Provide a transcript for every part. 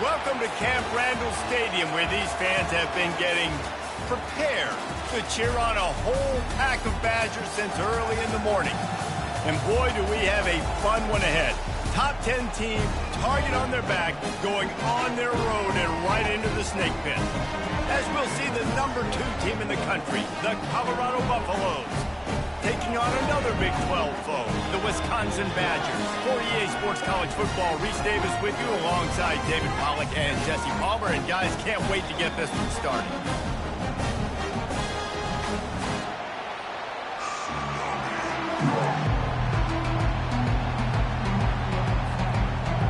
Welcome to Camp Randall Stadium, where these fans have been getting prepared to cheer on a whole pack of Badgers since early in the morning. And boy, do we have a fun one ahead. Top 10 team, target on their back, going on their road and right into the snake pit. As we'll see the number 2 team in the country, the Colorado Buffaloes, taking on another Big 12 foe, the Wisconsin Badgers. For EA Sports College Football, Reese Davis with you alongside David Pollack and Jesse Palmer. And guys, can't wait to get this one started.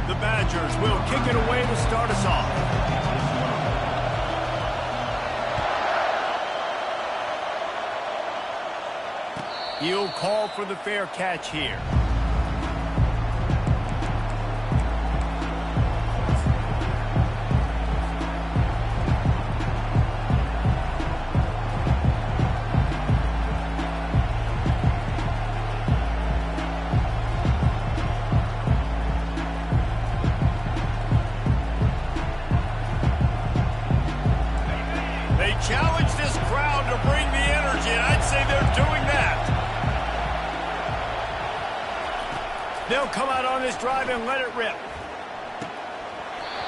The Badgers will kick it away to start us off. He'll call for the fair catch here. They challenge this crowd to bring the energy, and I'd say they're doing that. They'll come out on this drive and let it rip.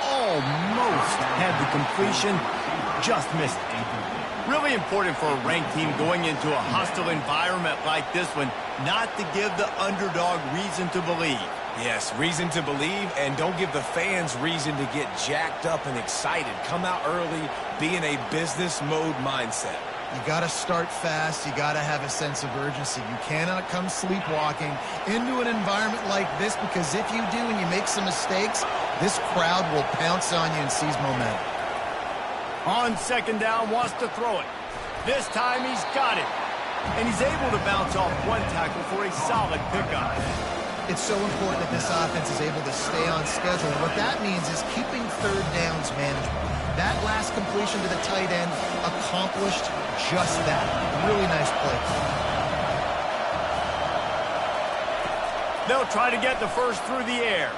Almost had the completion, just missed it. Really important for a ranked team going into a hostile environment like this one, not to give the underdog reason to believe. Yes, reason to believe, and don't give the fans reason to get jacked up and excited. Come out early, be in a business mode mindset. You got to start fast. You got to have a sense of urgency. You cannot come sleepwalking into an environment like this, because if you do and you make some mistakes, this crowd will pounce on you and seize momentum. On second down, wants to throw it. This time he's got it. And he's able to bounce off one tackle for a solid pickup. It's so important that this offense is able to stay on schedule. And what that means is keeping third downs manageable. That last completion to the tight end accomplished just that. Really nice play. They'll try to get the first through the air.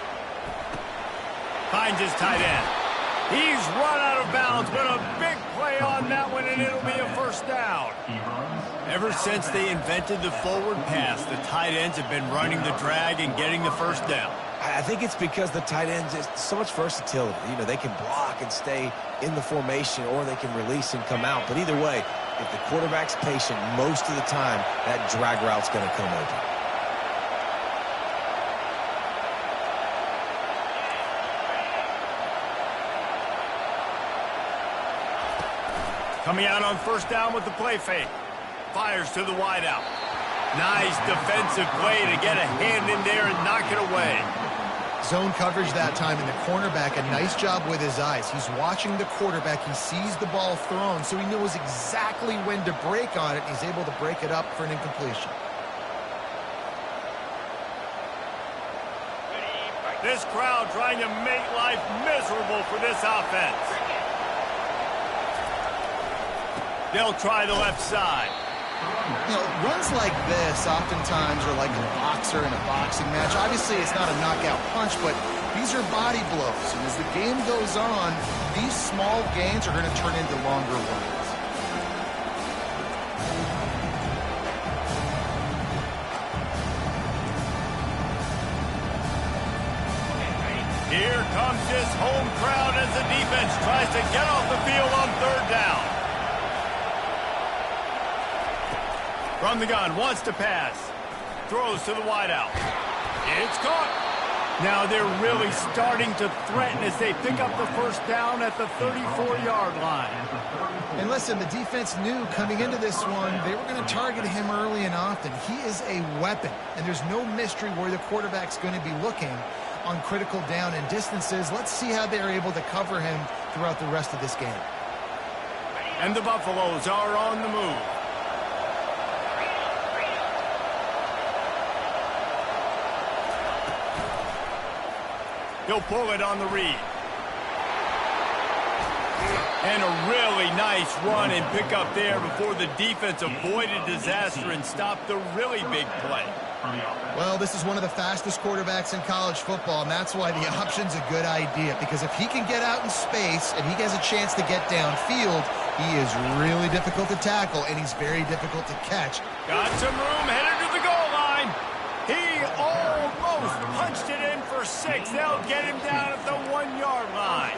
Finds his tight end. He's run out of bounds, but a big play on that one, and it'll be a first down. Ever since they invented the forward pass, the tight ends have been running the drag and getting the first down. I think it's because the tight ends is so much versatility. You know, they can block and stay in the formation, or they can release and come out. But either way, if the quarterback's patient most of the time, that drag route's going to come open. Coming out on first down with the play fake. Fires to the wideout. Nice defensive play to get a hand in there and knock it away. Zone coverage that time, and the cornerback, a nice job with his eyes. He's watching the quarterback. He sees the ball thrown, so he knows exactly when to break on it. He's able to break it up for an incompletion. This crowd trying to make life miserable for this offense. They'll try the left side. You know, runs like this oftentimes are like a boxer in a boxing match. Obviously, it's not a knockout punch, but these are body blows. And as the game goes on, these small gains are going to turn into longer ones. Here comes this home crowd as the defense tries to get off the field on third down. From the gun, wants to pass. Throws to the wideout. It's caught. Now they're really starting to threaten as they pick up the first down at the 34-yard line. And listen, the defense knew coming into this one, they were going to target him early and often. He is a weapon, and there's no mystery where the quarterback's going to be looking on critical down and distances. Let's see how they're able to cover him throughout the rest of this game. And the Buffaloes are on the move. He'll pull it on the read. And a really nice run and pick up there before the defense avoided disaster and stopped the really big play. Well, this is one of the fastest quarterbacks in college football, and that's why the option's a good idea, because if he can get out in space and he has a chance to get downfield, he is really difficult to tackle, and he's very difficult to catch. Got some room, headed to the goal line. He almost punched it in for 6. They'll get him down at the 1-yard line.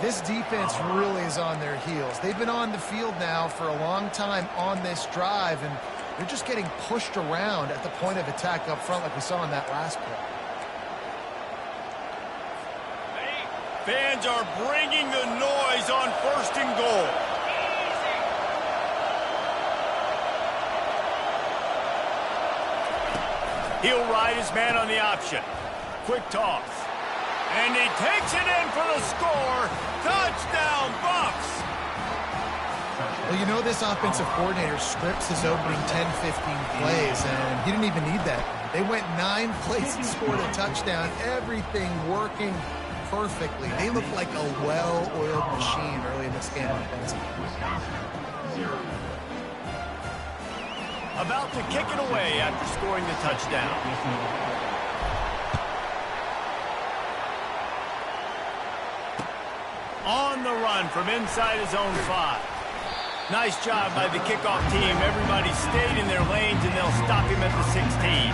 This defense really is on their heels. They've been on the field now for a long time on this drive, and they're just getting pushed around at the point of attack up front like we saw in that last play. Fans are bringing the noise on 1st and goal. He'll ride his man on the option. Quick toss. And he takes it in for the score. Touchdown, Bucks! Well, you know this offensive coordinator scripts his opening 10, 15 plays, and he didn't even need that. They went 9 plays and scored a touchdown. Everything working perfectly. They look like a well-oiled machine early in this game offensively. About to kick it away after scoring the touchdown. On the run from inside his own 5. Nice job by the kickoff team. Everybody stayed in their lanes, and they'll stop him at the 16.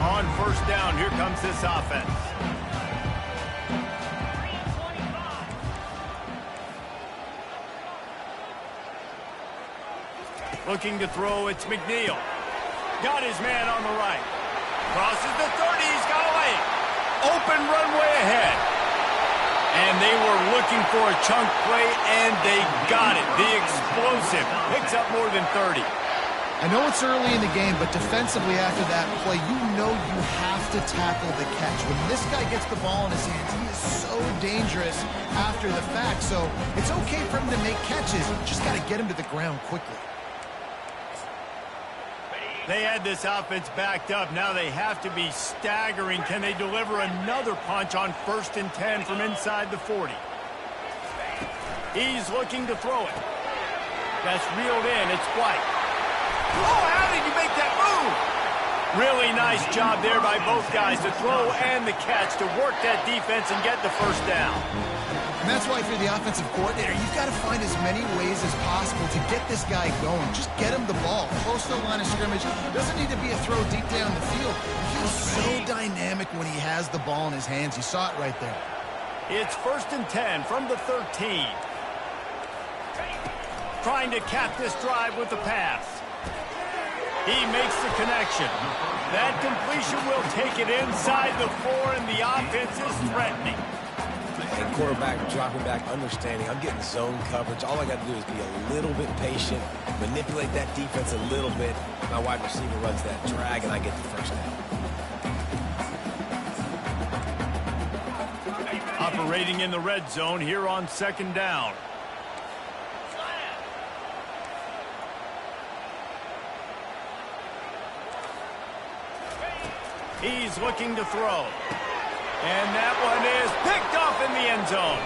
On 1st down, here comes this offense. Looking to throw, it's McNeil. Got his man on the right. Crosses the 30, he's got a lane. Open runway ahead. And they were looking for a chunk play, and they got it. The explosive picks up more than 30. I know it's early in the game, but defensively after that play, you know you have to tackle the catch. When this guy gets the ball in his hands, he is so dangerous after the fact. So it's okay for him to make catches. You just got to get him to the ground quickly. They had this offense backed up. Now they have to be staggering. Can they deliver another punch on 1st and 10 from inside the 40? He's looking to throw it. That's reeled in. It's White. Oh, how did you make that move? Really nice job there by both guys to throw and the catch to work that defense and get the 1st down. And that's why if you're the offensive coordinator, you've got to find as many ways as possible to get this guy going. Just get him the ball. Close to the line of scrimmage. Doesn't need to be a throw deep down the field. He's so dynamic when he has the ball in his hands. You saw it right there. It's 1st and 10 from the 13. Trying to cap this drive with the pass. He makes the connection. That completion will take it inside the 4, and the offense is threatening. And quarterback dropping back, understanding I'm getting zone coverage. All I got to do is be a little bit patient, manipulate that defense a little bit. My wide receiver runs that drag, and I get the 1st down. Operating in the red zone here on 2nd down. He's looking to throw. And that one is picked off in the end zone.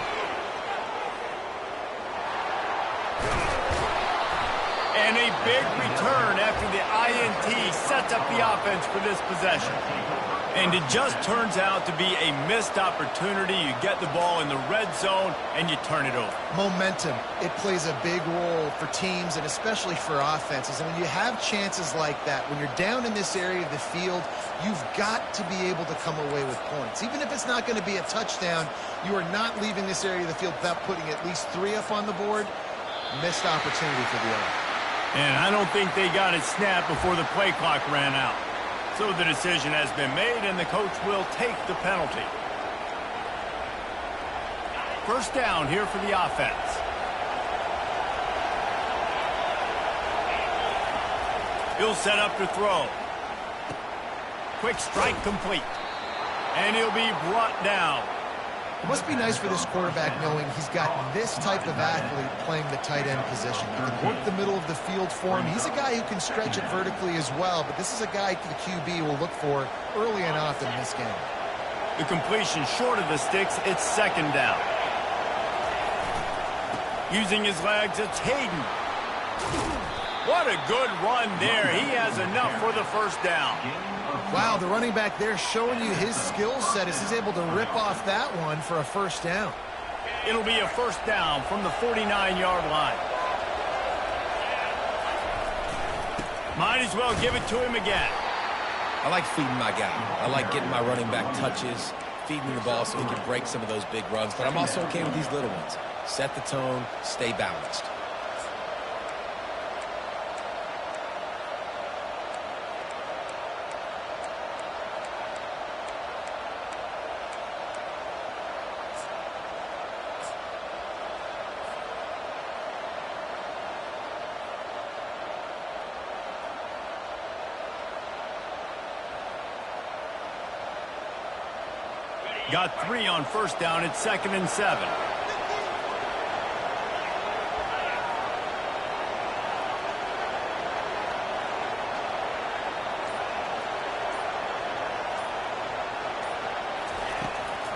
And a big return after the INT sets up the offense for this possession. And it just turns out to be a missed opportunity. You get the ball in the red zone, and you turn it over. Momentum. It plays a big role for teams and especially for offenses. And when you have chances like that, when you're down in this area of the field, you've got to be able to come away with points. Even if it's not going to be a touchdown, you are not leaving this area of the field without putting at least 3 up on the board. Missed opportunity for the other. And I don't think they got it snapped before the play clock ran out. So the decision has been made, and the coach will take the penalty. 1st down here for the offense. He'll set up to throw. Quick strike complete. And he'll be brought down. It must be nice for this quarterback knowing he's got this type of athlete playing the tight end position. He can work the middle of the field for him. He's a guy who can stretch it vertically as well, but this is a guy the QB will look for early and often in this game. The completion short of the sticks, it's second down. Using his legs, it's Hayden. What a good run there. He has enough for the first down. Wow, the running back there showing you his skill set as he's able to rip off that one for a first down. It'll be a first down from the 49-yard line. Might as well give it to him again. I like feeding my guy. I like getting my running back touches, feeding the ball so he can break some of those big runs, but I'm also okay with these little ones. Set the tone, stay balanced. Got 3 on first down. It's 2nd and 7.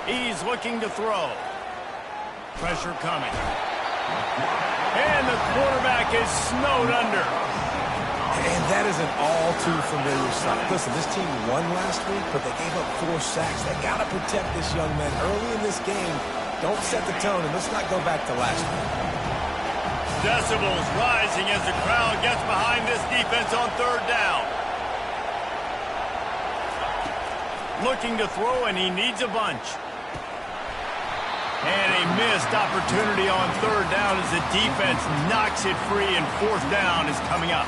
He's looking to throw. Pressure coming. And the quarterback is snowed under. And that is an all-too-familiar sight. Listen, this team won last week, but they gave up 4 sacks. They got to protect this young man early in this game. Don't set the tone, and let's not go back to last week. Decibels rising as the crowd gets behind this defense on third down. Looking to throw, and he needs a bunch. And a missed opportunity on third down as the defense knocks it free, and fourth down is coming up.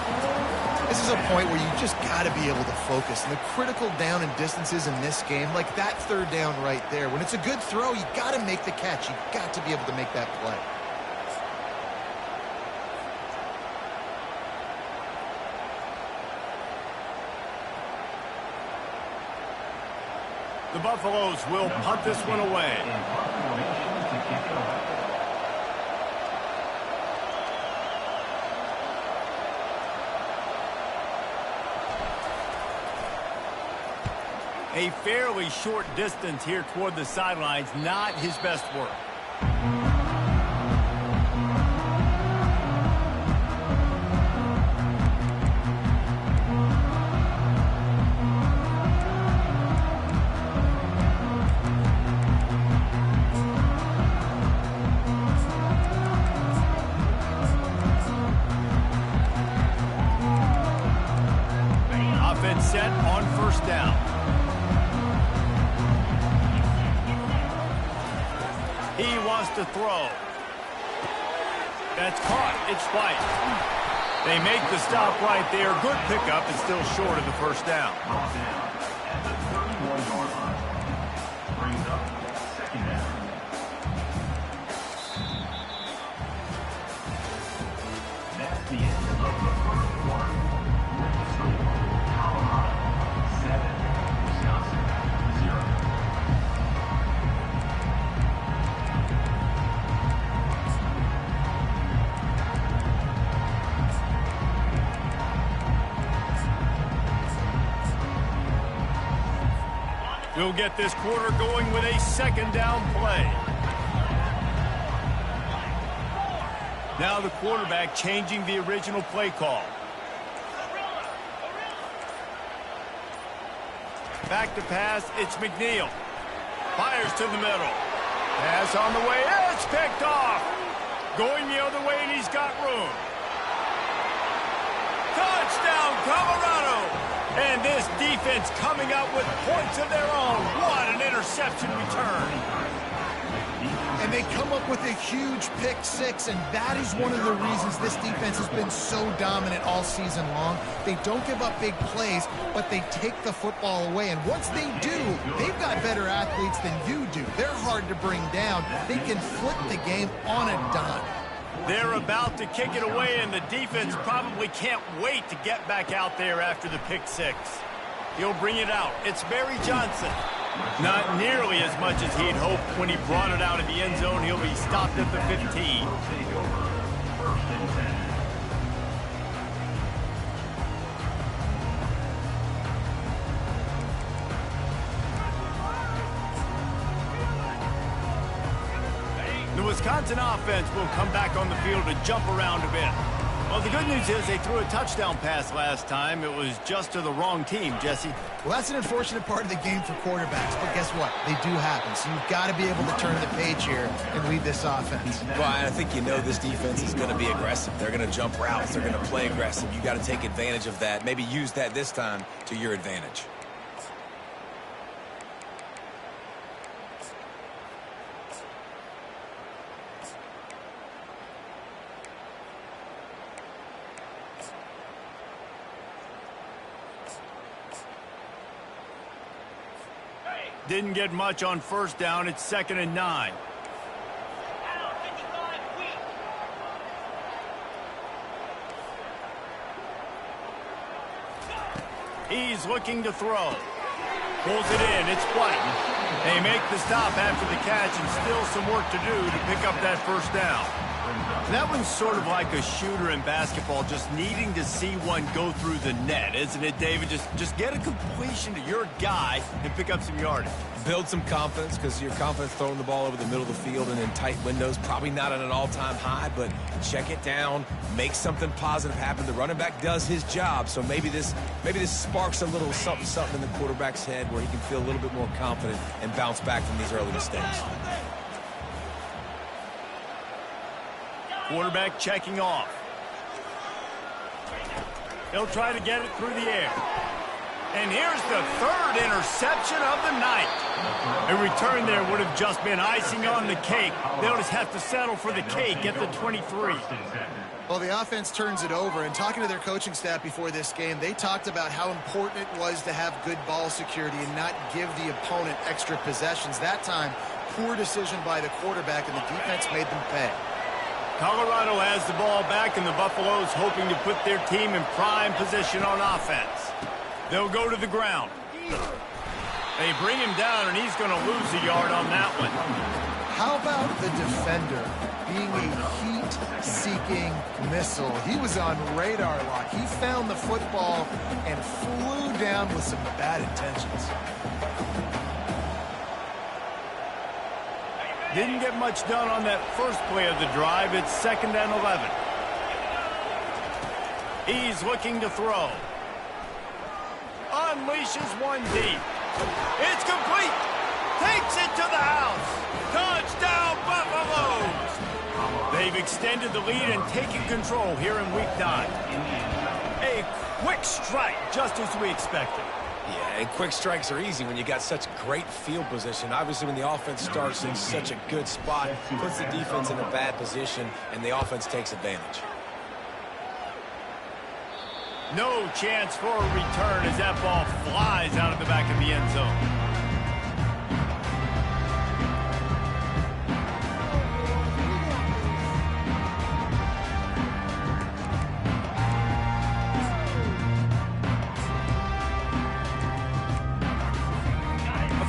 This is a point where you just got to be able to focus. And the critical down and distances in this game, like that third down right there, when it's a good throw, you got to make the catch. You got to be able to make that play. The Buffaloes will punt this one away. A fairly short distance here toward the sidelines, not his best work. Offense set on first down. He wants to throw. That's caught. It's White. They make the stop right there. Good pickup. It's still short of the first down. Brings up second down. That's the end of the first quarter. Colorado 7, Wisconsin 0. We'll get this quarter going with a second down play. Now the quarterback changing the original play call. Back to pass, it's McNeil. Fires to the middle. Pass on the way, it's picked off. Going the other way, and he's got room. Touchdown, Colorado! And this defense coming up with points of their own. What an interception return. And they come up with a huge pick six, and that is one of the reasons this defense has been so dominant all season long. They don't give up big plays, but they take the football away. And once they do, they've got better athletes than you do. They're hard to bring down. They can flip the game on a dime. They're about to kick it away, and the defense probably can't wait to get back out there after the pick six. He'll bring it out. It's Barry Johnson. Not nearly as much as he'd hoped when he brought it out of the end zone. He'll be stopped at the 15. The Wisconsin offense will come back on the field to jump around a bit. Well, the good news is they threw a touchdown pass last time. It was just to the wrong team, Jesse. Well, that's an unfortunate part of the game for quarterbacks, but guess what? They do happen, so you've got to be able to turn the page here and lead this offense. Well, I think you know this defense is going to be aggressive. They're going to jump routes. They're going to play aggressive. You got to take advantage of that. Maybe use that this time to your advantage. Didn't get much on first down. It's 2nd and 9. He's looking to throw. Pulls it in. It's White. They make the stop after the catch and still some work to do to pick up that first down. That one's sort of like a shooter in basketball, just needing to see one go through the net, isn't it, David? Just get a completion to your guy and pick up some yardage. Build some confidence, because your confidence throwing the ball over the middle of the field and in tight windows, probably not at an all-time high, but check it down, make something positive happen. The running back does his job, so maybe this sparks a little something in the quarterback's head where he can feel a little bit more confident and bounce back from these early mistakes. Quarterback checking off. He'll try to get it through the air. And here's the 3rd interception of the night. A return there would have just been icing on the cake. They'll just have to settle for the cake at the 23. Well, the offense turns it over, and talking to their coaching staff before this game, they talked about how important it was to have good ball security and not give the opponent extra possessions. That time, poor decision by the quarterback, and the defense made them pay. Colorado has the ball back, and the Buffaloes hoping to put their team in prime position on offense. They'll go to the ground. They bring him down, and he's going to lose a yard on that one. How about the defender being a heat-seeking missile? He was on radar lock. He found the football and flew down with some bad intentions. Didn't get much done on that first play of the drive. It's 2nd and 11. He's looking to throw. Unleashes one deep. It's complete. Takes it to the house. Touchdown, Buffaloes. They've extended the lead and taken control here in Week 9. A quick strike, just as we expected. Yeah, and quick strikes are easy when you got such great field position. Obviously, when the offense starts in such a good spot, puts the defense in a bad position, and the offense takes advantage. No chance for a return as that ball flies out of the back of the end zone.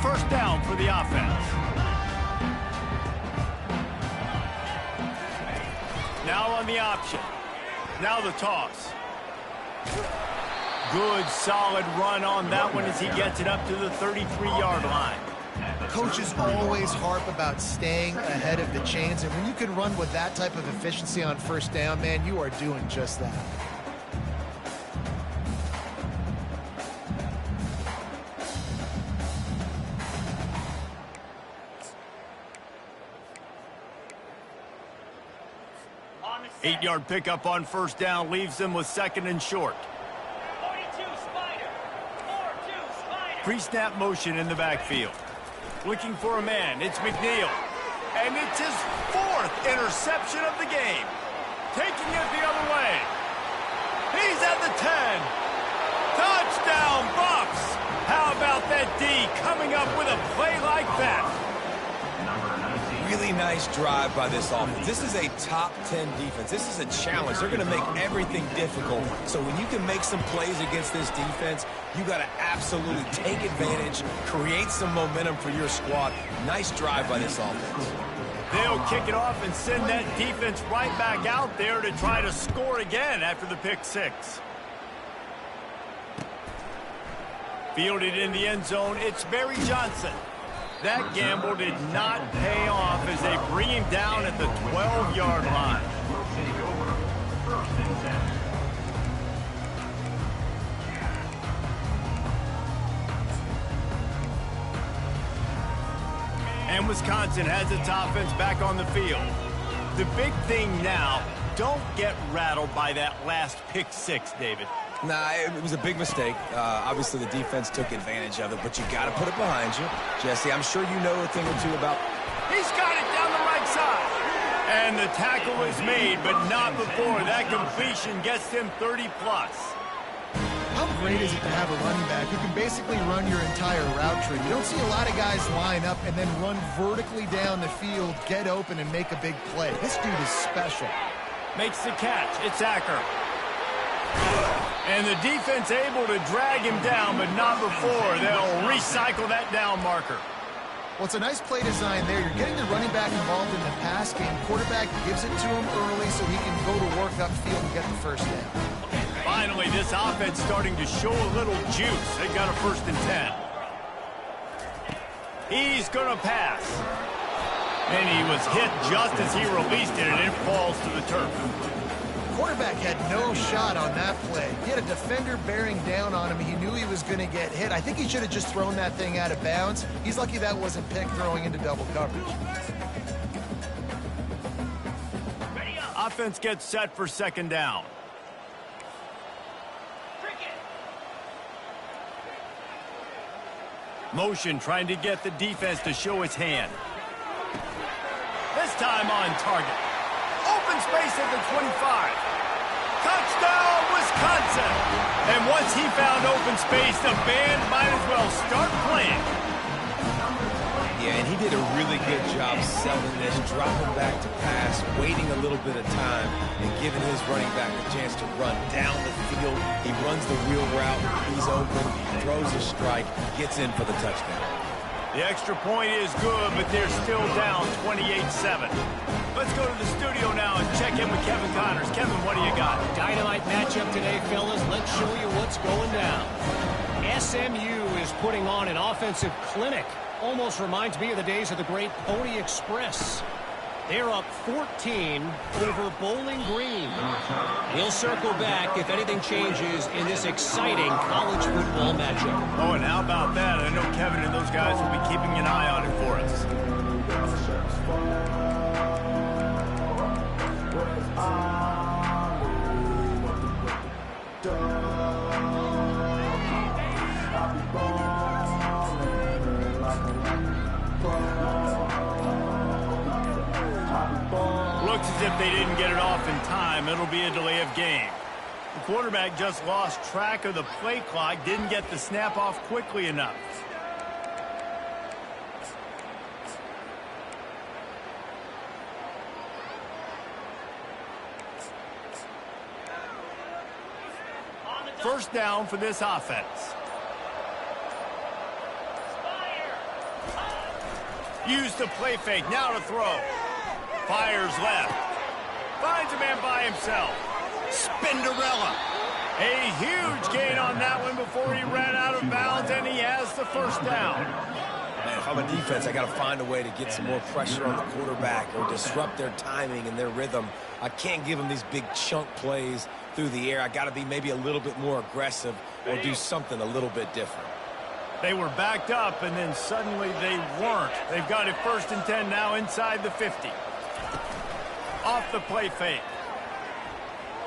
First down for the offense. Now on the option. Now the toss. Good, solid run on that one as he gets it up to the 33-yard line. Coaches always harp about staying ahead of the chains, and when you can run with that type of efficiency on first down, man, you are doing just that. Eight-yard pickup on first down leaves them with 2nd and short. Pre-snap motion in the backfield. Looking for a man. It's McNeil. And it's his 4th interception of the game. Taking it the other way. He's at the 10. Touchdown, Buffs. How about that D coming up with a play like that? really nice drive by this offense. This is a top 10 defense. This is a challenge. They're going to make everything difficult. So when you can make some plays against this defense, you got to absolutely take advantage, create some momentum for your squad. Nice drive by this offense. They'll kick it off and send that defense right back out there to try to score again after the pick six. Fielded in the end zone, it's Barry Johnson. That gamble did not pay off as they bring him down at the 12-yard line. And Wisconsin has its offense back on the field. The big thing now, don't get rattled by that last pick six, David. Nah, it was a big mistake. Obviously, the defense took advantage of it, but you got to put it behind you. Jesse, I'm sure you know a thing or two about... He's got it down the right side. And the tackle is made, but not before. That completion gets him 30-plus. How great is it to have a running back who can basically run your entire route tree? You don't see a lot of guys line up and then run vertically down the field, get open, and make a big play. This dude is special. Makes the catch. It's Acker. And the defense able to drag him down, but not before. They'll recycle that down marker. Well, it's a nice play design there. You're getting the running back involved in the pass game. Quarterback gives it to him early so he can go to work upfield and get the first down. Finally, this offense starting to show a little juice. They got a 1st and 10. He's going to pass. And he was hit just as he released it, and it falls to the turf. Quarterback had no shot on that play. He had a defender bearing down on him. He knew he was going to get hit. I think he should have just thrown that thing out of bounds. He's lucky that wasn't picked throwing into double coverage. Offense gets set for 2nd down. Motion trying to get the defense to show its hand. This time on target. Open space at the 25. Touchdown, Wisconsin! And once he found open space, the band might as well start playing. Yeah, and he did a really good job selling this, dropping back to pass, waiting a little bit of time, and giving his running back a chance to run down the field. He runs the wheel route. He's open. He throws a strike. Gets in for the touchdown. The extra point is good, but they're still down 28-7. Let's go to the studio now and check in with Kevin Connors. Kevin, what do you got? Dynamite matchup today, fellas. Let's show you what's going down. SMU is putting on an offensive clinic. Almost reminds me of the days of the great Pony Express. They're up 14 over Bowling Green. We'll circle back if anything changes in this exciting college football matchup. Oh, and how about that? I know Kevin and those guys will be keeping an eye on it for us. Looks as if they didn't get it off in time. It'll be a delay of game. The quarterback just lost track of the play clock, didn't get the snap off quickly enough. First down for this offense. Use the play fake, now to throw. Fires left. Finds a man by himself. Spinderella. A huge gain on that one before he ran out of bounds, and he has the first down. Man, if I'm a defense, I got to find a way to get some more pressure on the quarterback or disrupt their timing and their rhythm. I can't give them these big chunk plays through the air. I got to be maybe a little bit more aggressive or do something a little bit different. They were backed up, and then suddenly they weren't. They've got it 1st and 10 now inside the 50. Off the play fake.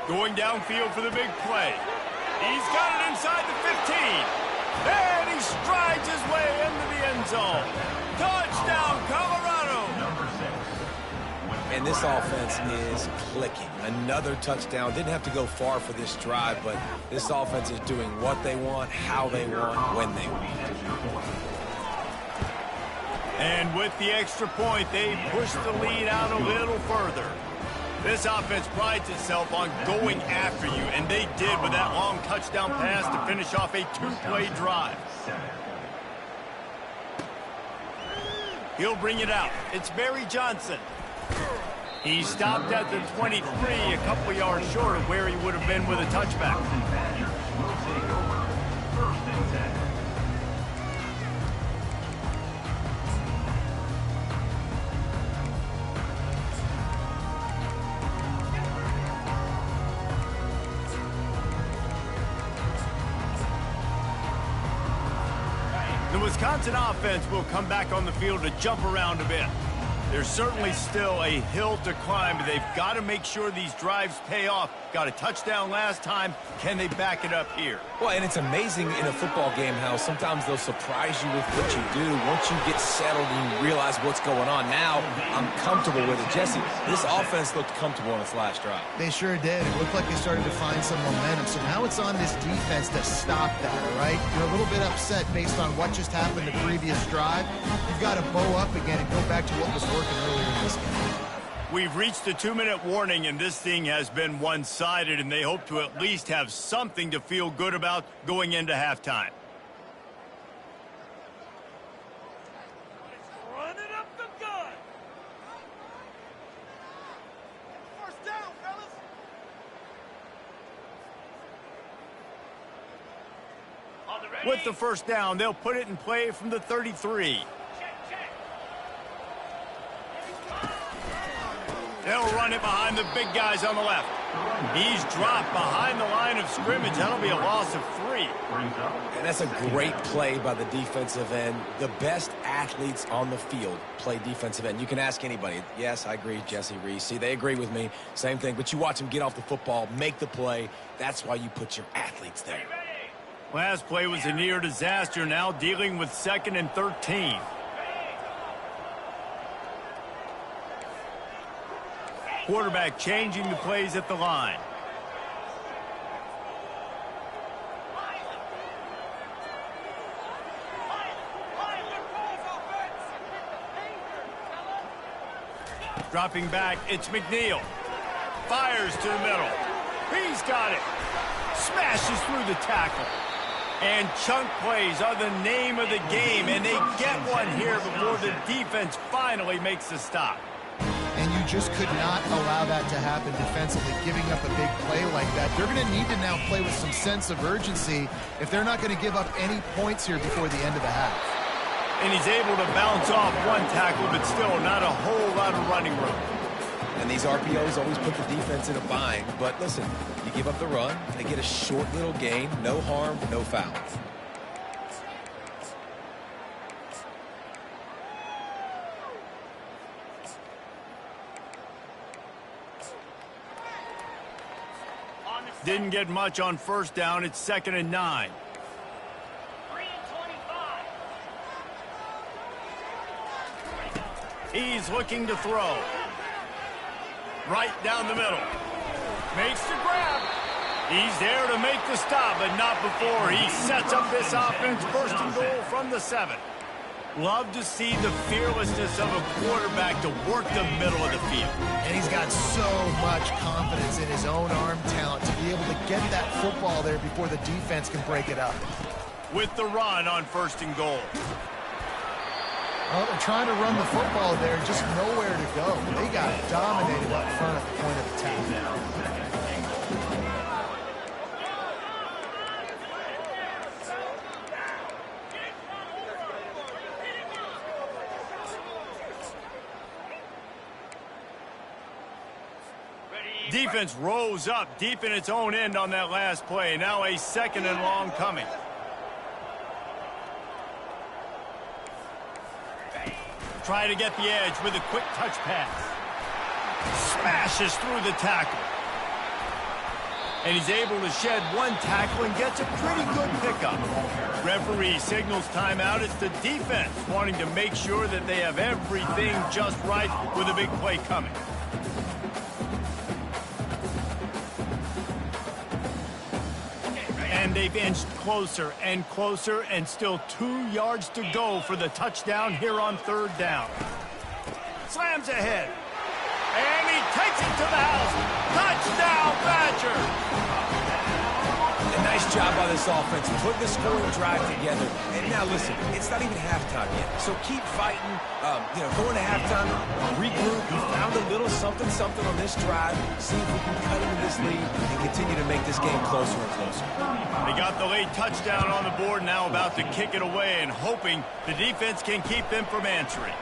Going downfield for the big play. He's got it inside the 15. And he strides his way into the end zone. Touchdown, Colorado. Number 6. And this offense is clicking. Another touchdown. Didn't have to go far for this drive, but this offense is doing what they want, how they want, when they want. And with the extra point, they push the lead out a little further. This offense prides itself on going after you, and they did with that long touchdown pass to finish off a two-play drive. He'll bring it out. It's Barry Johnson. He stopped at the 23, a couple yards short of where he would have been with a touchback. The Wisconsin offense will come back on the field to jump around a bit. There's certainly still a hill to climb, but they've got to make sure these drives pay off. Got a touchdown last time. Can they back it up here? Well, and it's amazing in a football game how sometimes they'll surprise you with what you do once you get settled and you realize what's going on. Now, I'm comfortable with it. Jesse, this offense looked comfortable on its last drive. They sure did. It looked like they started to find some momentum. So now it's on this defense to stop that, all right? You're a little bit upset based on what just happened the previous drive. You've got to bow up again and go back to what was working earlier in this game. We've reached the 2-minute warning, and this thing has been one-sided, and they hope to at least have something to feel good about going into halftime. Running up the gun. First down, fellas. With the first down, they'll put it in play from the 33. They'll run it behind the big guys on the left. He's dropped behind the line of scrimmage. That'll be a loss of 3. And that's a great play by the defensive end. The best athletes on the field play defensive end. You can ask anybody. Yes, I agree, Jesse Reese. See, they agree with me. Same thing. But you watch them get off the football, make the play. That's why you put your athletes there. Last play was a near disaster. Now dealing with 2nd and 13. Quarterback changing the plays at the line. Dropping back, it's McNeil. Fires to the middle. He's got it. Smashes through the tackle. And chunk plays are the name of the game, and they get one here before the defense finally makes the stop. And you just could not allow that to happen defensively, giving up a big play like that. They're going to need to now play with some sense of urgency if they're not going to give up any points here before the end of the half. And he's able to bounce off one tackle, but still not a whole lot of running room. And these RPOs always put the defense in a bind. But listen, you give up the run, they get a short little gain, no harm, no foul. Didn't get much on first down. It's 2nd and 9. 3-25. He's looking to throw. Right down the middle. Makes the grab. He's there to make the stop, but not before he sets up this offense. 1st and goal from the 7. Love to see the fearlessness of a quarterback to work the middle of the field. And he's got so much confidence in his own arm talent to be able to get that football there before the defense can break it up. With the run on 1st and goal. Well, they're trying to run the football there, just nowhere to go. They got dominated up front at the point of attack. Defense rose up deep in its own end on that last play. Now a 2nd and long coming. Try to get the edge with a quick touch pass. Smashes through the tackle. And he's able to shed one tackle and gets a pretty good pickup. Referee signals timeout. It's the defense wanting to make sure that they have everything just right with a big play coming. And and they've inched closer and closer, and still 2 yards to go for the touchdown here on 3rd down. Slams ahead. And he takes it to the house. Touchdown, Badger! A nice job by this offense, putting the scoring drive together. And now listen, it's not even halftime yet, so keep fighting. Going to halftime, regroup. We found a little something on this drive. See if we can cut into this lead and continue to make this game closer and closer. They got the late touchdown on the board, now about to kick it away and hoping the defense can keep them from answering.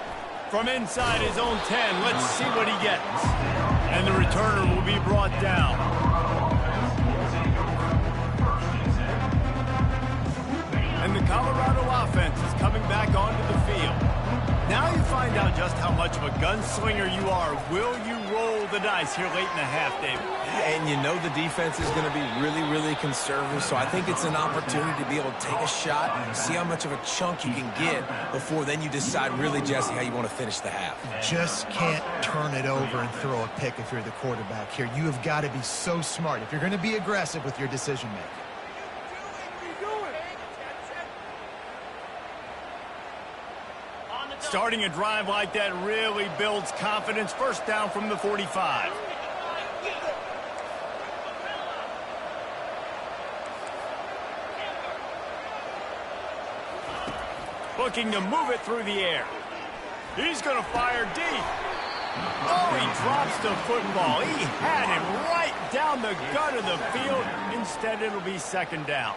From inside his own 10, let's see what he gets. And the returner will be brought down. And the Colorado offense is coming back onto the field. Now you find out just how much of a gunslinger you are. Will you roll the dice here late in the half, David? And you know the defense is going to be really, really conservative, so I think it's an opportunity to be able to take a shot and see how much of a chunk you can get before then you decide really, Jesse, how you want to finish the half. Just can't turn it over and throw a pick if you're the quarterback here. You have got to be so smart if you're going to be aggressive with your decision-making. Starting a drive like that really builds confidence. 1st down from the 45. Looking to move it through the air. He's going to fire deep. Oh, he drops the football. He had him right down the gut of the field. Instead, it'll be 2nd down.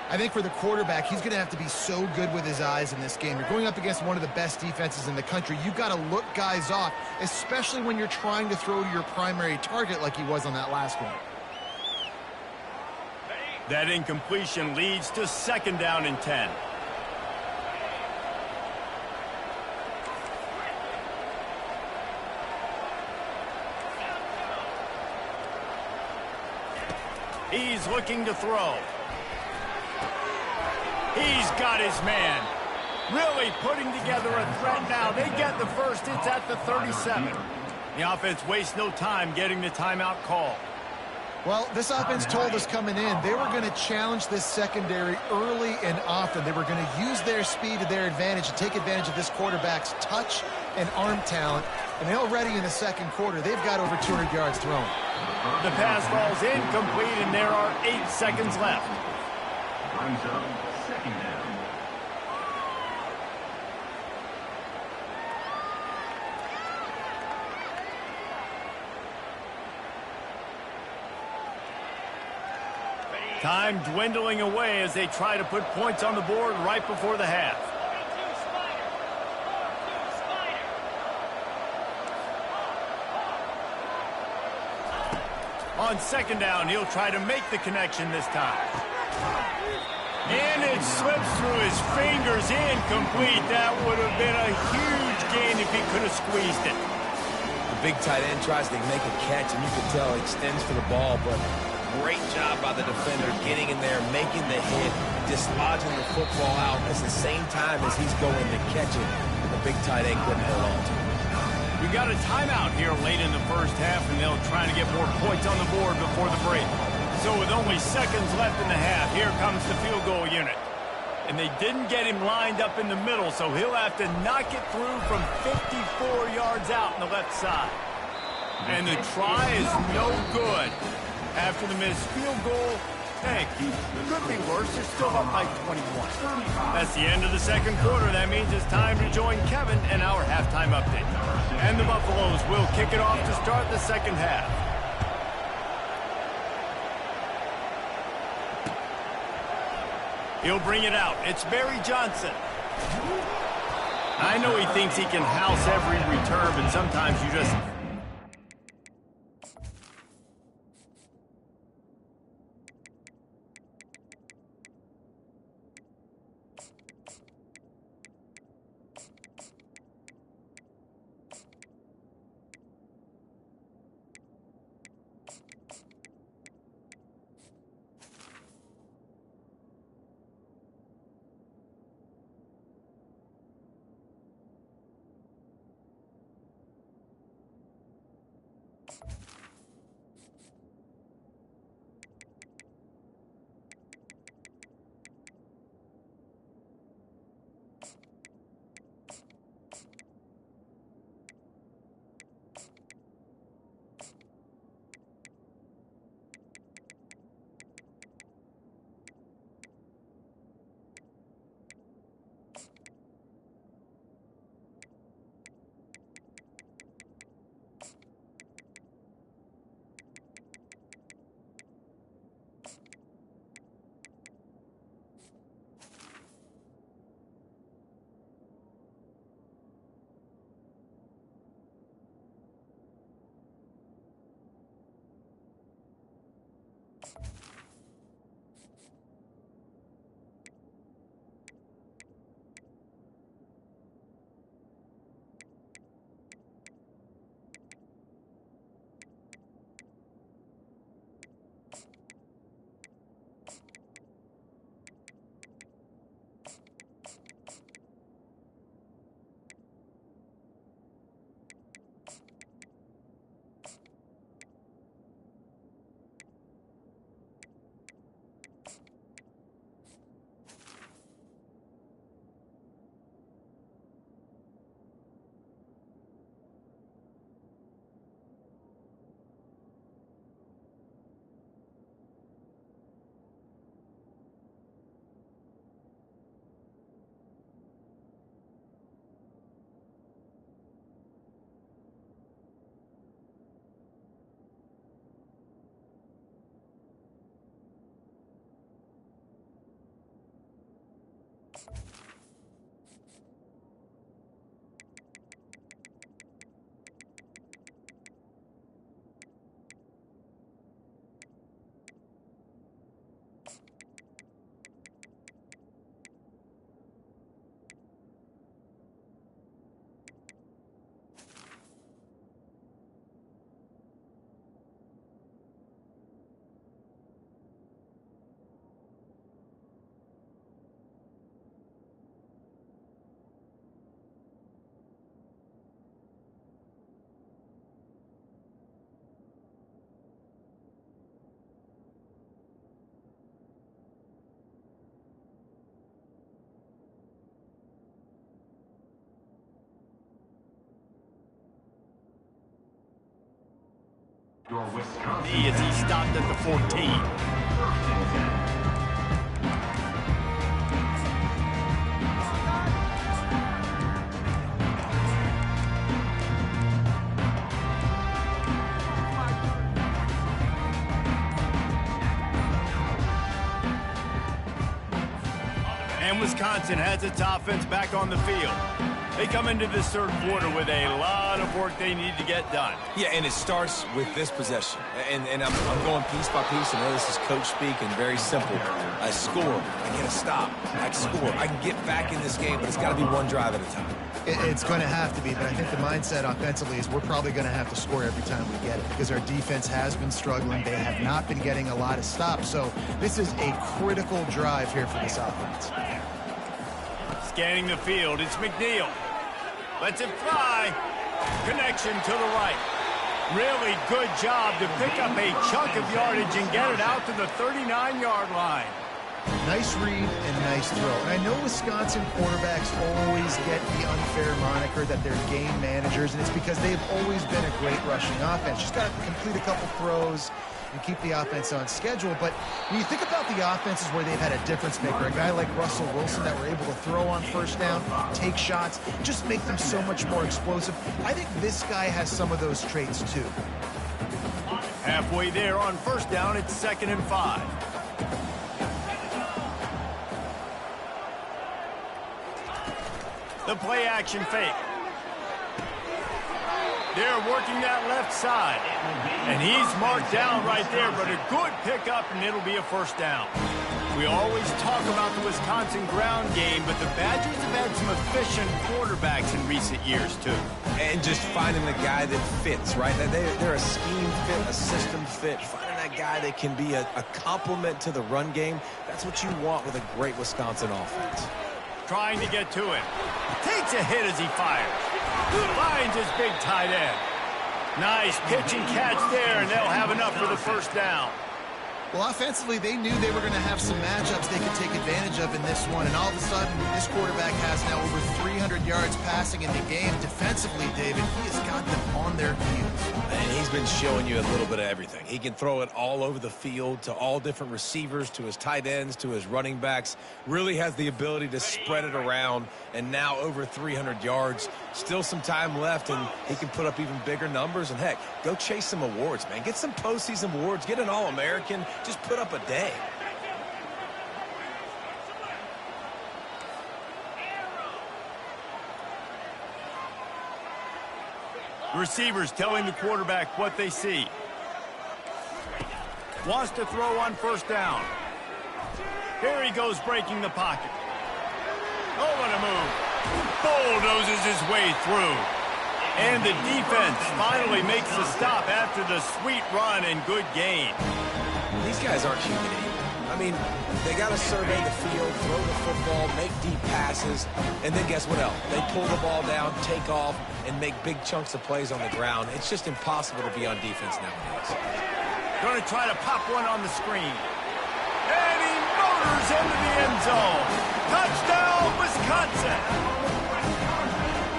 I think for the quarterback, he's going to have to be so good with his eyes in this game. You're going up against one of the best defenses in the country. You've got to look guys off, especially when you're trying to throw to your primary target like he was on that last one. That incompletion leads to 2nd down and 10. He's looking to throw. He's got his man. Really putting together a threat now. They get the first. It's at the 37. The offense wastes no time getting the timeout call. Well, this offense told us coming in they were going to challenge this secondary early and often. They were going to use their speed to their advantage and take advantage of this quarterback's touch and arm talent. And already in the 2nd quarter, they've got over 200 yards thrown. The pass falls incomplete, and there are 8 seconds left. Brings up 2nd down. Time dwindling away as they try to put points on the board right before the half. On 2nd down, he'll try to make the connection this time. And it slips through his fingers, incomplete. That would have been a huge gain if he could have squeezed it. The big tight end tries to make a catch, and you can tell he extends for the ball, but great job by the defender getting in there, making the hit, dislodging the football out at the same time as he's going to catch it. The big tight end couldn't hold on to it. We got a timeout here late in the 1st half, and they'll try to get more points on the board before the break. So with only seconds left in the half, here comes the field goal unit. And they didn't get him lined up in the middle, so he'll have to knock it through from 54 yards out on the left side. And the try is no good. After the missed field goal, hey, could be worse. They're still up by 21. That's the end of the 2nd quarter. That means it's time to join Kevin in our halftime update. And the Buffaloes will kick it off to start the 2nd half. He'll bring it out. It's Barry Johnson. I know he thinks he can house every return, but sometimes you just... Your Wisconsin. As he stopped at the 14. And Wisconsin has its offense back on the field. They come into this third quarter with a lot of work they need to get done. Yeah, and it starts with this possession. And I'm going piece by piece. I know this is coach speak and very simple. I score. I get a stop. I score. I can get back in this game, but it's got to be one drive at a time. It's going to have to be, but I think the mindset offensively is we're probably going to have to score every time we get it because our defense has been struggling. They have not been getting a lot of stops. So this is a critical drive here for this offense. Scanning the field, it's McNeil. Lets it fly. Connection to the right. Really good job to pick up a chunk of yardage and get it out to the 39-yard line. Nice read and nice throw. And I know Wisconsin quarterbacks always get the unfair moniker that they're game managers, and it's because they've always been a great rushing offense. Just got to complete a couple throws and keep the offense on schedule. But when you think about the offenses where they've had a difference maker, a guy like Russell Wilson that were able to throw on first down, take shots, just make them so much more explosive, I think this guy has some of those traits too. Halfway there on first down, it's 2nd and 5. The play action fake. They're working that left side. And he's marked down right there, but a good pickup, and it'll be a first down. We always talk about the Wisconsin ground game, but the Badgers have had some efficient quarterbacks in recent years, too. And just finding the guy that fits, right? They're a scheme fit, a system fit. Finding that guy that can be a complement to the run game, that's what you want with a great Wisconsin offense. Trying to get to it. Takes a hit as he fires. Finds his big tight end. Nice pitch and catch there, and they'll have enough for the first down. Well, offensively, they knew they were going to have some matchups they could take advantage of in this one, and all of a sudden, this quarterback has now over 300 yards passing in the game. Defensively, David, he has got them on their heels. And he's been showing you a little bit of everything. He can throw it all over the field to all different receivers, to his tight ends, to his running backs. Really has the ability to spread it around, and now over 300 yards. Still some time left, and he can put up even bigger numbers. And, heck, go chase some awards, man. Get some postseason awards. Get an All-American. Just put up a day. Receivers telling the quarterback what they see. Wants to throw on first down. Here he goes breaking the pocket. Oh, what a move. Bulldozes his way through. And the defense finally makes the stop after the sweet run and good gain. These guys aren't human anymore. I mean, they got to survey the field, throw the football, make deep passes, and then guess what else? They pull the ball down, take off, and make big chunks of plays on the ground. It's just impossible to be on defense nowadays. Going to try to pop one on the screen. And he motors into the end zone. Touchdown, Wisconsin.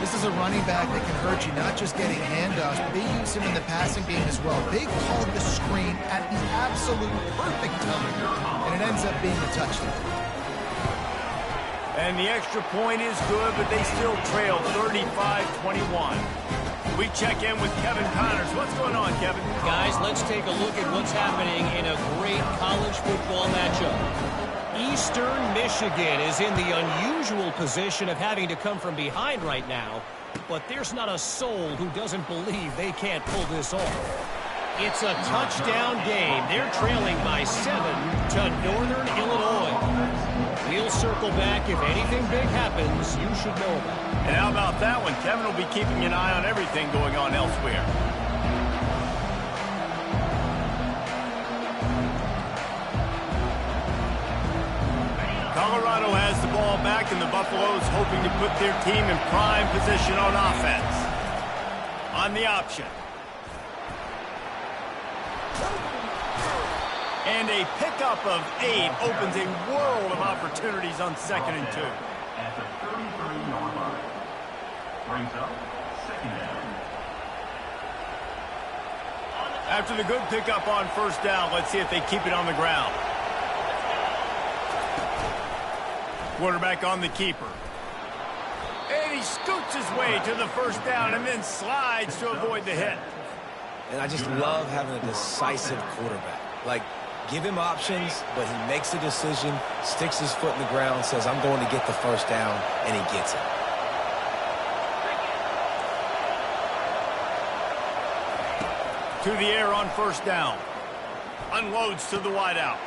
This is a running back that can hurt you, not just getting handoffs, but they use him in the passing game as well. They called the screen at the absolute perfect time, and it ends up being a touchdown. And the extra point is good, but they still trail 35-21. We check in with Kevin Connors. What's going on, Kevin? Guys, let's take a look at what's happening in a great college football matchup. Eastern Michigan is in the unusual position of having to come from behind right now, but there's not a soul who doesn't believe they can't pull this off. It's a touchdown game. They're trailing by 7 to Northern Illinois. We'll circle back if anything big happens you should know about. And how about that one? Kevin will be keeping an eye on everything going on elsewhere. Colorado has the ball back, and the Buffaloes hoping to put their team in prime position on offense. On the option. And a pickup of 8 opens a world of opportunities on 2nd and 2. At the 33-yard line. Brings up 2nd down. After the good pickup on first down, let's see if they keep it on the ground. Quarterback on the keeper. And he scoots his way to the first down and then slides to avoid the hit. And I just love having a decisive quarterback. Like, give him options, but he makes a decision, sticks his foot in the ground, says, I'm going to get the first down, and he gets it. To the air on first down. Unloads to the wideout.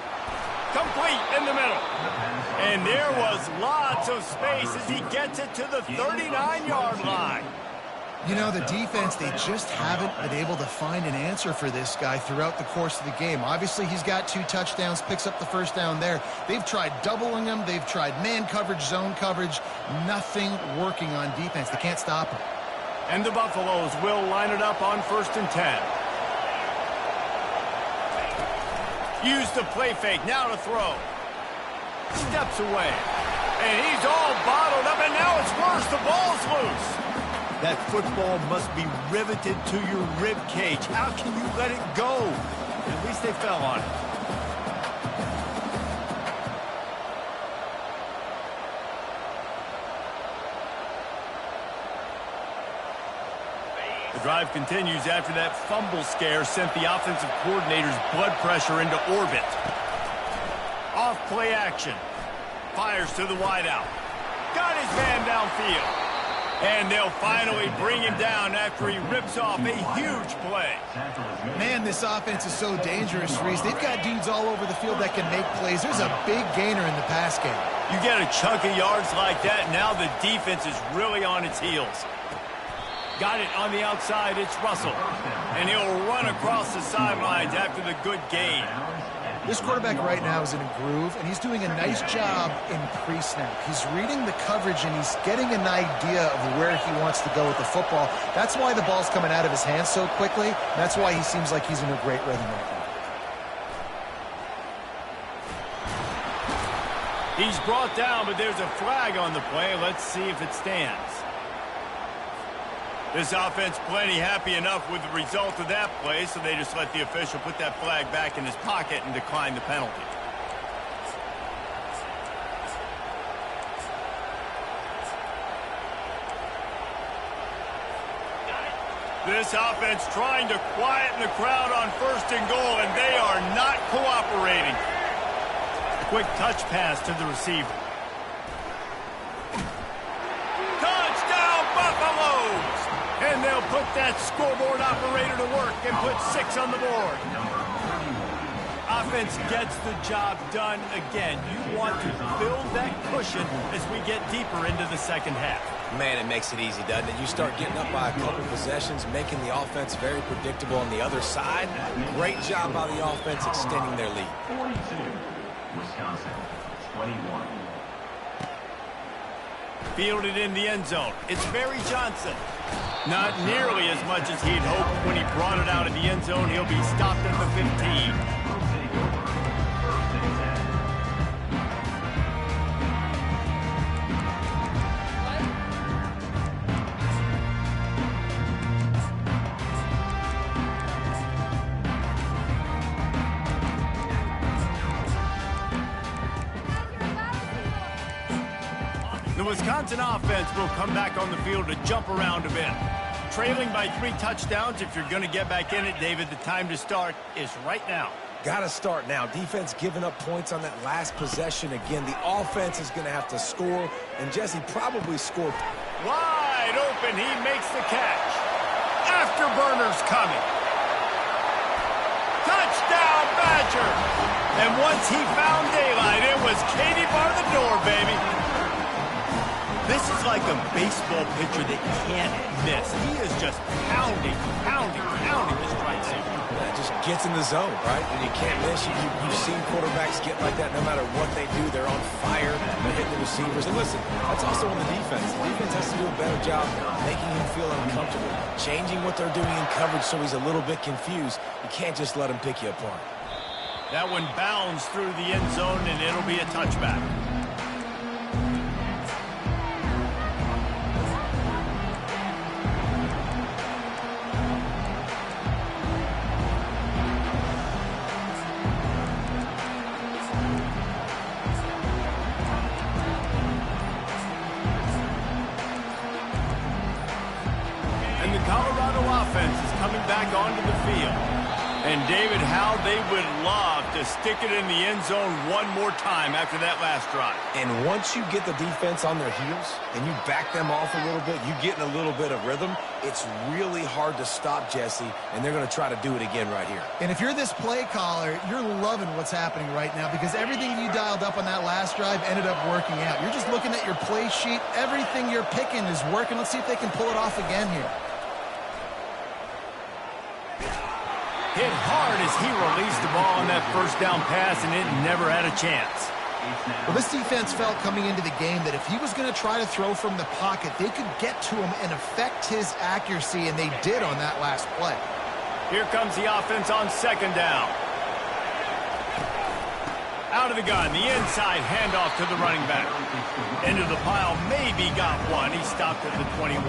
Complete in the middle. And there was lots of space as he gets it to the 39-yard line. You know, the defense, they just haven't been able to find an answer for this guy throughout the course of the game. Obviously, he's got 2 touchdowns, picks up the first down there. They've tried doubling him. They've tried man coverage, zone coverage. Nothing working on defense. They can't stop him. And the Buffaloes will line it up on 1st and 10. Use the play fake, now to throw. Steps away. And he's all bottled up, and now it's worse. The ball's loose. That football must be riveted to your rib cage. How can you let it go? At least they fell on it. The drive continues after that fumble scare sent the offensive coordinator's blood pressure into orbit. Off play action. Fires to the wideout. Got his man downfield. And they'll finally bring him down after he rips off a huge play. Man, this offense is so dangerous, Reese. They've got dudes all over the field that can make plays. There's a big gainer in the pass game. You get a chunk of yards like that, now the defense is really on its heels. Got it on the outside, it's Russell. And he'll run across the sidelines after the good gain. This quarterback right now is in a groove, and he's doing a nice job in pre-snap. He's reading the coverage, and he's getting an idea of where he wants to go with the football. That's why the ball's coming out of his hands so quickly. That's why he seems like he's in a great rhythm right now. He's brought down, but there's a flag on the play. Let's see if it stands. This offense plenty happy enough with the result of that play, so they just let the official put that flag back in his pocket and decline the penalty. This offense trying to quieten the crowd on 1st and goal, and they are not cooperating. Quick touch pass to the receiver. Touchdown, Buffaloes! And they'll put that scoreboard operator to work and put 6 on the board. Offense gets the job done again. You want to build that cushion as we get deeper into the second half. Man, it makes it easy, doesn't it? You start getting up by a couple possessions, making the offense very predictable on the other side. Great job by the offense extending their lead. 42, Wisconsin, 21. Fielded in the end zone. It's Barry Johnson. Not nearly as much as he'd hoped when he brought it out of the end zone. He'll be stopped at the 15. The Wisconsin offense will come back on the field to jump around a bit. Trailing by 3 touchdowns, if you're going to get back in it, David, the time to start is right now. Got to start now. Defense giving up points on that last possession. Again, the offense is going to have to score, and Jesse probably scored. Wide open, he makes the catch. Afterburner's coming. Touchdown, Badger! And once he found daylight, it was Katie bar the door, baby. This is like a baseball pitcher that can't miss. He is just pounding the strike zone. That just gets in the zone, right? And you can't miss. You've seen quarterbacks get like that no matter what they do. They're on fire. They're hitting the receivers. And listen, that's also on the defense. The defense has to do a better job making him feel uncomfortable, changing what they're doing in coverage so he's a little bit confused. You can't just let him pick you apart. That one bounds through the end zone, and it'll be a touchback. Colorado offense is coming back onto the field. And, David, how they would love to stick it in the end zone one more time after that last drive. And once you get the defense on their heels and you back them off a little bit, you get in a little bit of rhythm, it's really hard to stop, Jesse, and they're going to try to do it again right here. And if you're this play caller, you're loving what's happening right now because everything you dialed up on that last drive ended up working out. You're just looking at your play sheet. Everything you're picking is working. Let's see if they can pull it off again here. Hit hard as he released the ball on that first down pass, and it never had a chance. Well, this defense felt coming into the game that if he was going to try to throw from the pocket, they could get to him and affect his accuracy, and they did on that last play. Here comes the offense on second down. Out of the gun, the inside handoff to the running back. Into the pile, maybe got one. He stopped at the 21.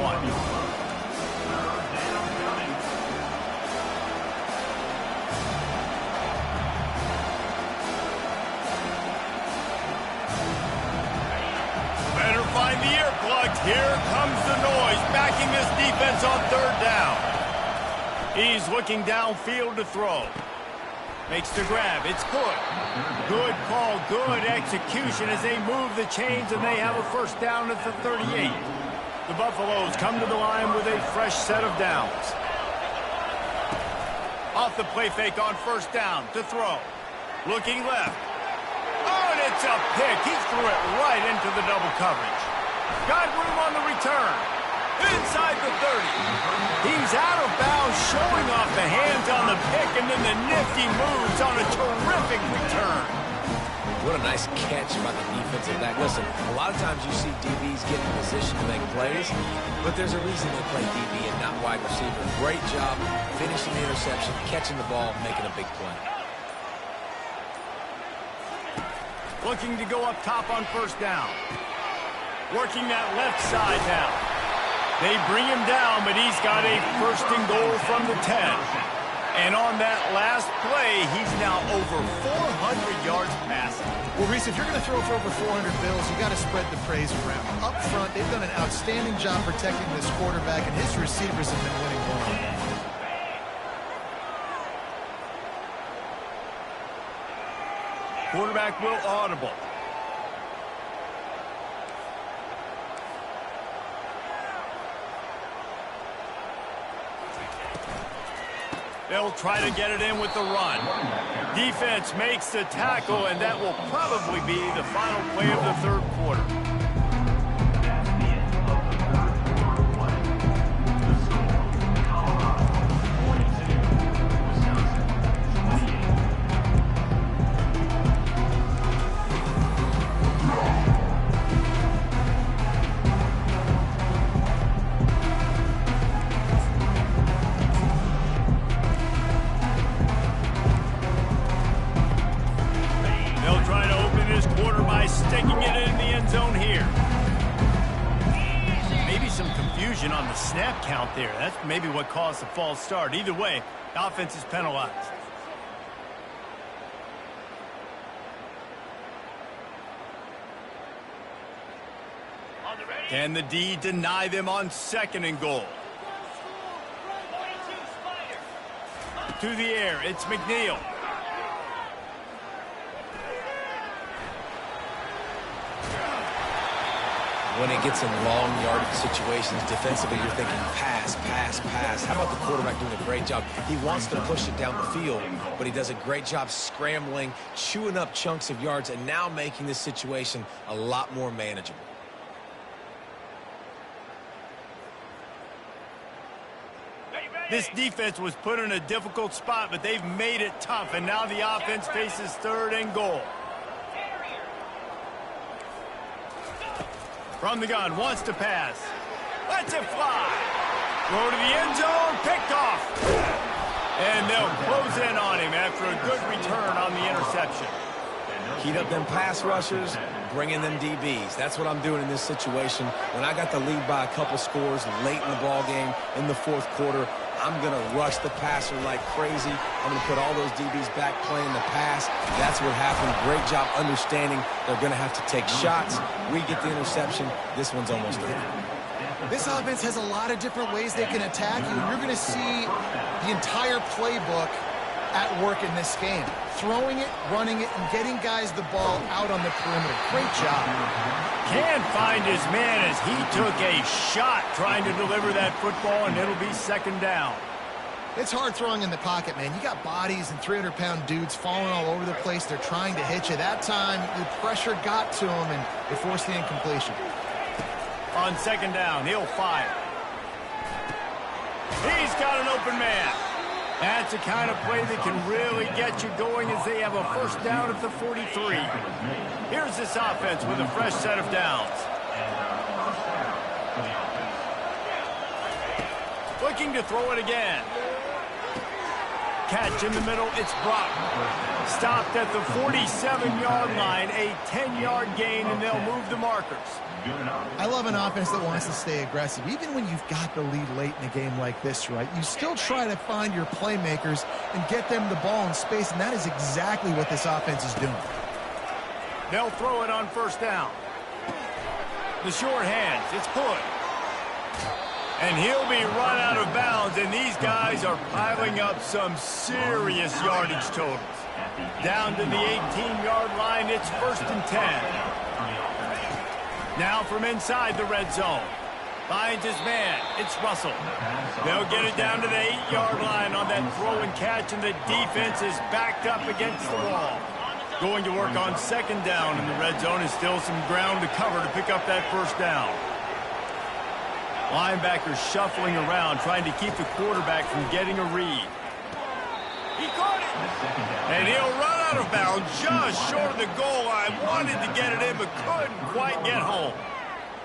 Find the earplugs. Here comes the noise, backing this defense on third down. He's looking downfield to throw. Makes the grab. It's good. Good call, good execution as they move the chains, and they have a first down at the 38. The Buffaloes come to the line with a fresh set of downs. Off the play fake on first down to throw. Looking left. Oh, and it's a pick. He threw it right into the double coverage. Got room on the return. Inside the 30. He's out of bounds, showing off the hands on the pick, and then the nifty moves on a terrific return. What a nice catch by the defense of that. Listen, a lot of times you see DBs get in position to make plays, but there's a reason they play DB and not wide receiver. Great job finishing the interception, catching the ball, making a big play. Looking to go up top on first down. Working that left side now. They bring him down, but he's got a first and goal from the 10. And on that last play, he's now over 400 yards passing. Well, Reese, if you're going to throw for over 400 bills, you got to spread the praise around. Up front, they've done an outstanding job protecting this quarterback, and his receivers have been winning one-on-one. Quarterback will audible. They'll try to get it in with the run. Defense makes the tackle, and that will probably be the final play of the third quarter. Sticking it in the end zone here. Maybe some confusion on the snap count there. That's maybe what caused the false start. Either way, the offense is penalized. Can the D deny them on second and goal? To the air, it's McNeil. When it gets in long yardage situations, defensively, you're thinking pass, pass, pass. How about the quarterback doing a great job? He wants to push it down the field, but he does a great job scrambling, chewing up chunks of yards, and now making this situation a lot more manageable. This defense was put in a difficult spot, but they've made it tough, and now the offense faces third and goal. From the gun, wants to pass. Lets it fly. Throw to the end zone, picked off. And they'll close in on him after a good return on the interception. Heat up them pass rushers, bring in them DBs. That's what I'm doing in this situation. When I got the lead by a couple scores late in the ball game in the fourth quarter, I'm going to rush the passer like crazy. I'm going to put all those DBs back playing the pass. That's what happened. Great job understanding they're going to have to take shots. We get the interception. This one's almost over. This offense has a lot of different ways they can attack you, and you're going to see the entire playbook at work in this game. Throwing it, running it, and getting guys the ball out on the perimeter. Great job. Can't find his man as he took a shot trying to deliver that football, and it'll be second down. It's hard throwing in the pocket, man. You got bodies and 300-pound dudes falling all over the place. They're trying to hit you. That time, the pressure got to him, and it forced the incompletion. On second down, he'll fire. He's got an open man. That's the kind of play that can really get you going as they have a first down at the 43. Here's this offense with a fresh set of downs. Looking to throw it again. Catch in the middle, it's Brock. Stopped at the 47-yard line, a 10-yard gain, and they'll move the markers. I love an offense that wants to stay aggressive. Even when you've got the lead late in a game like this, right, you still try to find your playmakers and get them the ball in space, and that is exactly what this offense is doing. They'll throw it on first down. The short hands, it's Hood. And he'll be run out of bounds, and these guys are piling up some serious yardage totals. Down to the 18-yard line, it's first and 10. Now from inside the red zone. Finds his man. It's Russell. They'll get it down to the 8-yard line on that throw and catch, and the defense is backed up against the wall. Going to work on second down in the red zone, and still some ground to cover to pick up that first down. Linebackers shuffling around, trying to keep the quarterback from getting a read. He caught it! And he'll run out of bounds just short of the goal line. Wanted to get it in, but couldn't quite get home.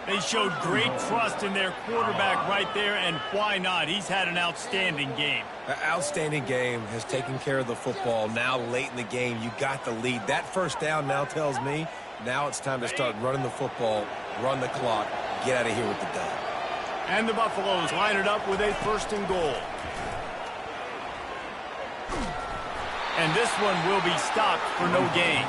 They showed great trust in their quarterback right there, and why not? He's had an outstanding game. An outstanding game, has taken care of the football. Now late in the game, you got the lead. That first down now tells me now it's time to start running the football, run the clock, get out of here with the dub. And the Buffaloes line it up with a first and goal. And this one will be stopped for no gain.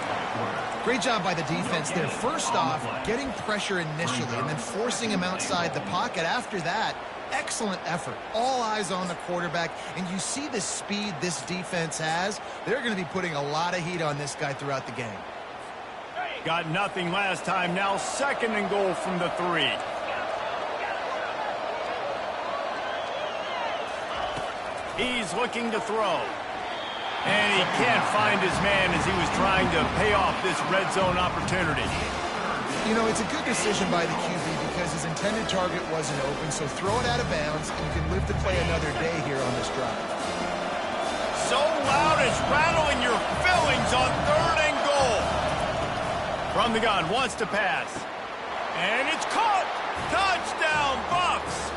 Great job by the defense there. First off, getting pressure initially and then forcing him outside the pocket. After that, excellent effort. All eyes on the quarterback. And you see the speed this defense has. They're going to be putting a lot of heat on this guy throughout the game. Got nothing last time. Now second and goal from the 3. He's looking to throw. And he can't find his man as he was trying to pay off this red zone opportunity. You know, it's a good decision by the QB because his intended target wasn't open, so throw it out of bounds, and you can live to play another day here on this drive. So loud it's rattling your fillings on third and goal. From the gun, wants to pass. And it's caught! Touchdown, Buffs!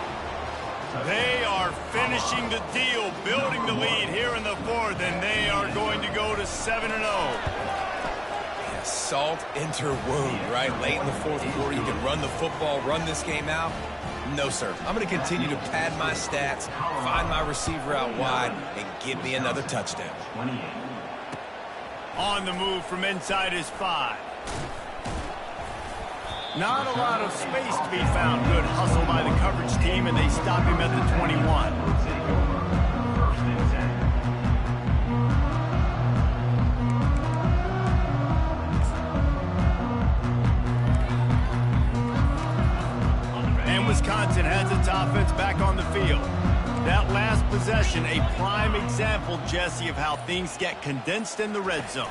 They are finishing the deal, building the lead here in the fourth, and they are going to go to 7-0. Yeah, salt into wound, right? Late in the fourth quarter, you can run the football, run this game out. No, sir. I'm going to continue to pad my stats, find my receiver out wide, and give me another touchdown. On the move from inside his 5. Not a lot of space to be found. Good hustle by the coverage team, and they stop him at the 21. And Wisconsin has its offense back on the field. That last possession, a prime example, Jesse, of how things get condensed in the red zone.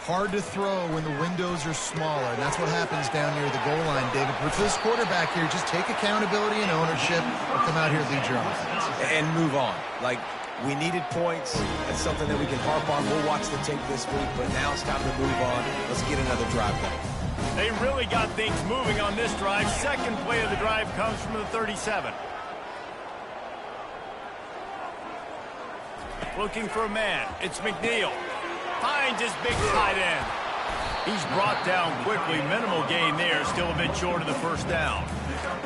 Hard to throw when the windows are smaller, and that's what happens down near the goal line, David. But for this quarterback here, just take accountability and ownership and come out here and lead your offense. And move on. Like, we needed points. That's something that we can harp on. We'll watch the tape this week, but now it's time to move on. Let's get another drive going. They really got things moving on this drive. Second play of the drive comes from the 37. Looking for a man. It's McNeil. Finds his big tight end. He's brought down quickly. Minimal gain there. Still a bit short of the first down.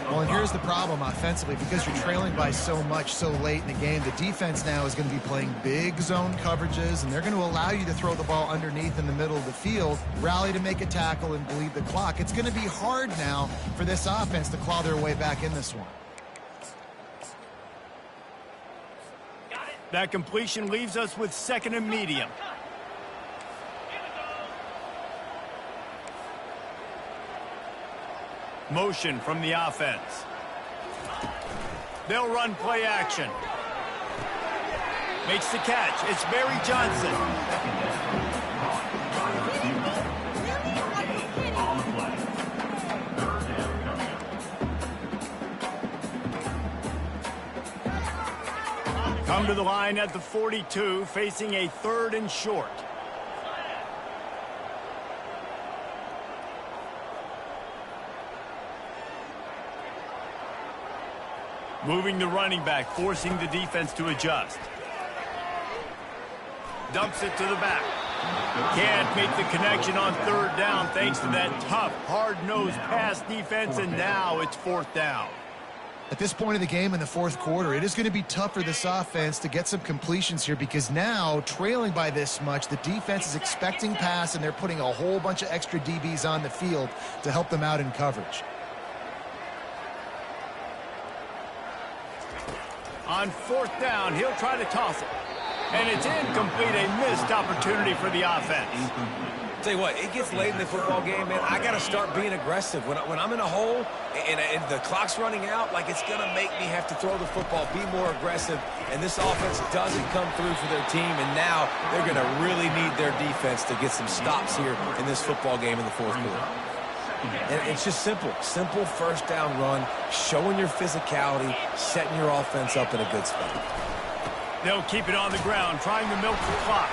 Well, and here's the problem offensively. Because you're trailing by so much so late in the game, the defense now is going to be playing big zone coverages, and they're going to allow you to throw the ball underneath in the middle of the field, rally to make a tackle, and bleed the clock. It's going to be hard now for this offense to claw their way back in this one. That completion leaves us with 2nd and medium. Motion from the offense. They'll run play action. Makes the catch. It's Barry Johnson. Come to the line at the 42, facing a 3rd and short. Moving the running back, forcing the defense to adjust. Dumps it to the back. Can't make the connection on 3rd down thanks to that tough, hard-nosed pass defense, and now it's 4th down. At this point of the game in the 4th quarter, it is going to be tough for this offense to get some completions here because now, trailing by this much, the defense is expecting pass, and they're putting a whole bunch of extra DBs on the field to help them out in coverage. On 4th down, he'll try to toss it. And it's incomplete, a missed opportunity for the offense. Tell you what, it gets late in the football game, man. I got to start being aggressive. When I'm in a hole and the clock's running out, like it's going to make me have to throw the football, be more aggressive. And this offense doesn't come through for their team, and now they're going to really need their defense to get some stops here in this football game in the 4th quarter. And it's just simple 1st down run, showing your physicality, setting your offense up in a good spot. They'll keep it on the ground, trying to milk the clock.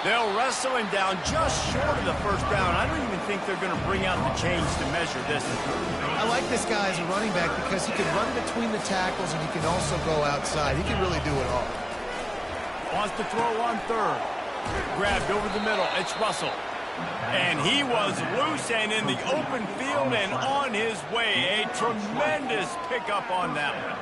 They'll wrestle him down just short of the 1st down. I don't even think they're going to bring out the chains to measure this. I like this guy as a running back because he can run between the tackles and he can also go outside. He can really do it all. Wants to throw on 3rd. Grabbed over the middle. It's Russell. And he was loose and in the open field and on his way. A tremendous pickup on that one.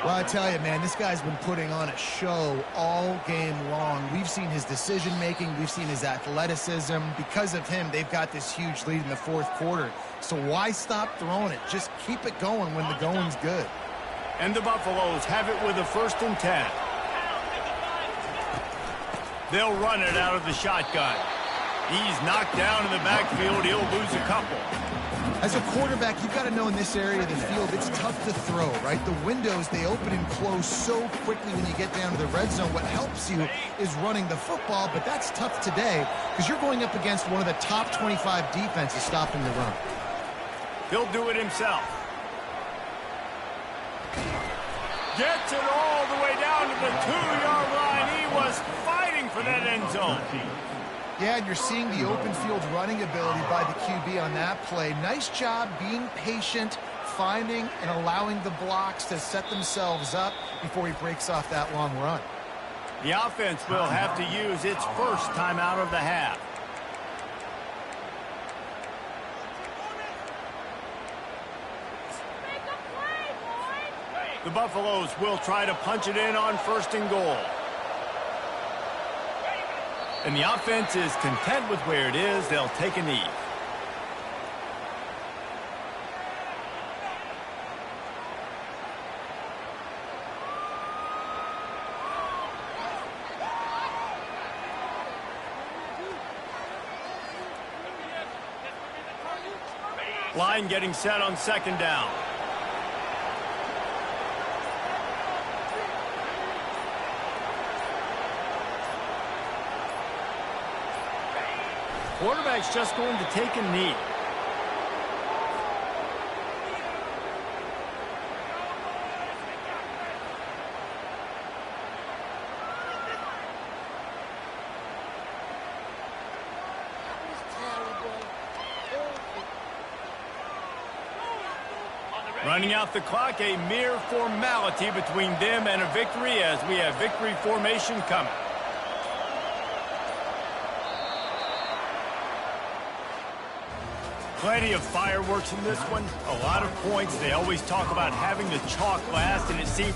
Well, I tell you, man, this guy's been putting on a show all game long. We've seen his decision-making. We've seen his athleticism. Because of him, they've got this huge lead in the 4th quarter. So why stop throwing it? Just keep it going when the going's good. And the Buffaloes have it with a 1st and 10. They'll run it out of the shotgun. He's knocked down in the backfield. He'll lose a couple. As a quarterback, you've got to know in this area of the field, it's tough to throw, right? The windows, they open and close so quickly when you get down to the red zone. What helps you is running the football, but that's tough today because you're going up against one of the top 25 defenses stopping the run. He'll do it himself. Gets it all the way down to the 2-yard line. He was fighting for that end zone. Yeah, and you're seeing the open field running ability by the QB on that play. Nice job being patient, finding and allowing the blocks to set themselves up before he breaks off that long run. The offense will have to use its 1st timeout of the half. The Buffaloes will try to punch it in on 1st and goal. And the offense is content with where it is. They'll take a knee. Line getting set on 2nd down. Quarterback's just going to take a knee. Running out the clock, a mere formality between them and a victory as we have victory formation coming. Plenty of fireworks in this one. A lot of points. They always talk about having the chalk last, and it seems